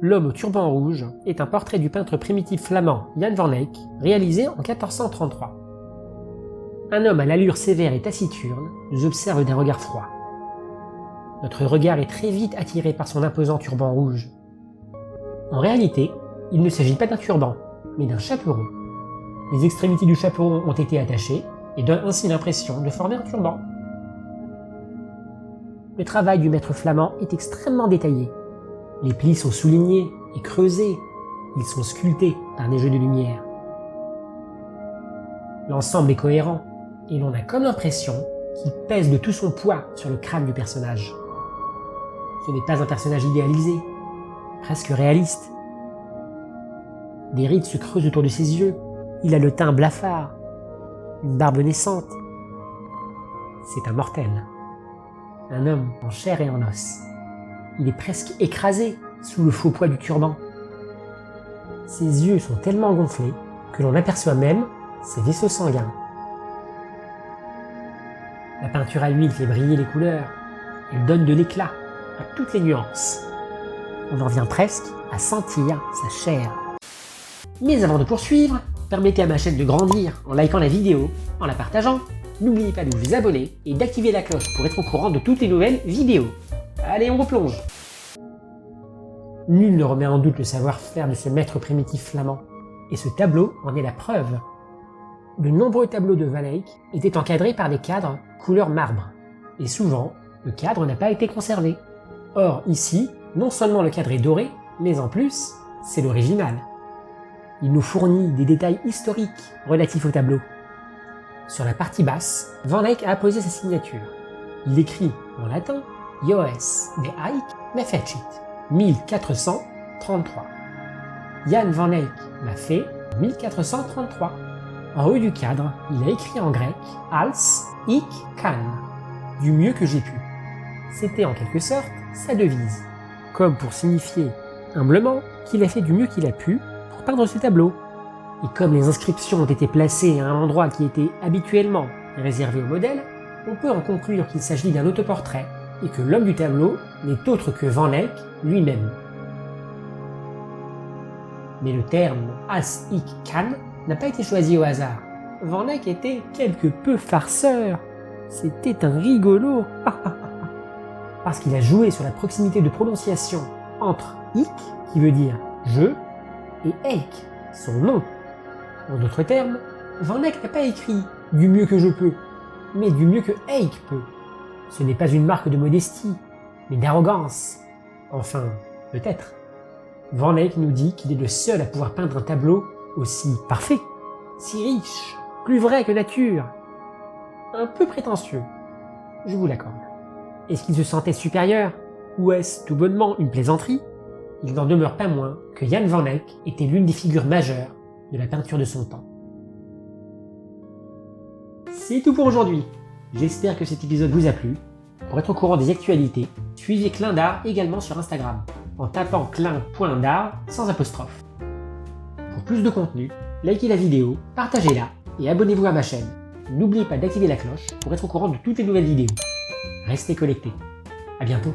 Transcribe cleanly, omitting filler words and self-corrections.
L'homme au turban rouge est un portrait du peintre primitif flamand Jan van Eyck, réalisé en 1433. Un homme à l'allure sévère et taciturne nous observe d'un regard froid. Notre regard est très vite attiré par son imposant turban rouge. En réalité, il ne s'agit pas d'un turban, mais d'un chaperon. Les extrémités du chaperon ont été attachées et donnent ainsi l'impression de former un turban. Le travail du maître flamand est extrêmement détaillé. Les plis sont soulignés et creusés, ils sont sculptés par des jeux de lumière. L'ensemble est cohérent, et l'on a comme l'impression qu'il pèse de tout son poids sur le crâne du personnage. Ce n'est pas un personnage idéalisé, presque réaliste. Des rides se creusent autour de ses yeux, il a le teint blafard, une barbe naissante. C'est un mortel, un homme en chair et en os. Il est presque écrasé sous le faux poids du turban. Ses yeux sont tellement gonflés que l'on aperçoit même ses vaisseaux sanguins. La peinture à l'huile fait briller les couleurs. Elle donne de l'éclat à toutes les nuances. On en vient presque à sentir sa chair. Mais avant de poursuivre, permettez à ma chaîne de grandir en likant la vidéo, en la partageant. N'oubliez pas de vous abonner et d'activer la cloche pour être au courant de toutes les nouvelles vidéos. Allez, on replonge. Nul ne remet en doute le savoir-faire de ce maître primitif flamand, et ce tableau en est la preuve. De nombreux tableaux de Van Eyck étaient encadrés par des cadres couleur marbre, et souvent, le cadre n'a pas été conservé. Or, ici, non seulement le cadre est doré, mais en plus, c'est l'original. Il nous fournit des détails historiques relatifs au tableau. Sur la partie basse, Van Eyck a apposé sa signature. Il écrit en latin Joes de Eyck me fecit, 1433. Jan van Eyck l'a fait en 1433. En haut du cadre, il a écrit en grec Als ich kann, du mieux que j'ai pu. C'était en quelque sorte sa devise, comme pour signifier humblement qu'il a fait du mieux qu'il a pu pour peindre ce tableau. Et comme les inscriptions ont été placées à un endroit qui était habituellement réservé au modèle, on peut en conclure qu'il s'agit d'un autoportrait et que l'homme du tableau n'est autre que Van Eyck lui-même. Mais le terme Als ich kann n'a pas été choisi au hasard. Van Eyck était quelque peu farceur. C'était un rigolo. Parce qu'il a joué sur la proximité de prononciation entre ich, qui veut dire je, et Eyck, son nom. En d'autres termes, Van Eyck n'a pas écrit du mieux que je peux, mais du mieux que Eyck peut. Ce n'est pas une marque de modestie, mais d'arrogance. Enfin, peut-être. Van Eyck nous dit qu'il est le seul à pouvoir peindre un tableau aussi parfait, si riche, plus vrai que nature. Un peu prétentieux, je vous l'accorde. Est-ce qu'il se sentait supérieur, ou est-ce tout bonnement une plaisanterie? Il n'en demeure pas moins que Jan van Eyck était l'une des figures majeures de la peinture de son temps. C'est tout pour aujourd'hui. J'espère que cet épisode vous a plu. Pour être au courant des actualités, suivez Clin d'Art également sur Instagram, en tapant clin.d'art sans apostrophe. Pour plus de contenu, likez la vidéo, partagez-la et abonnez-vous à ma chaîne. N'oubliez pas d'activer la cloche pour être au courant de toutes les nouvelles vidéos. Restez connectés. À bientôt.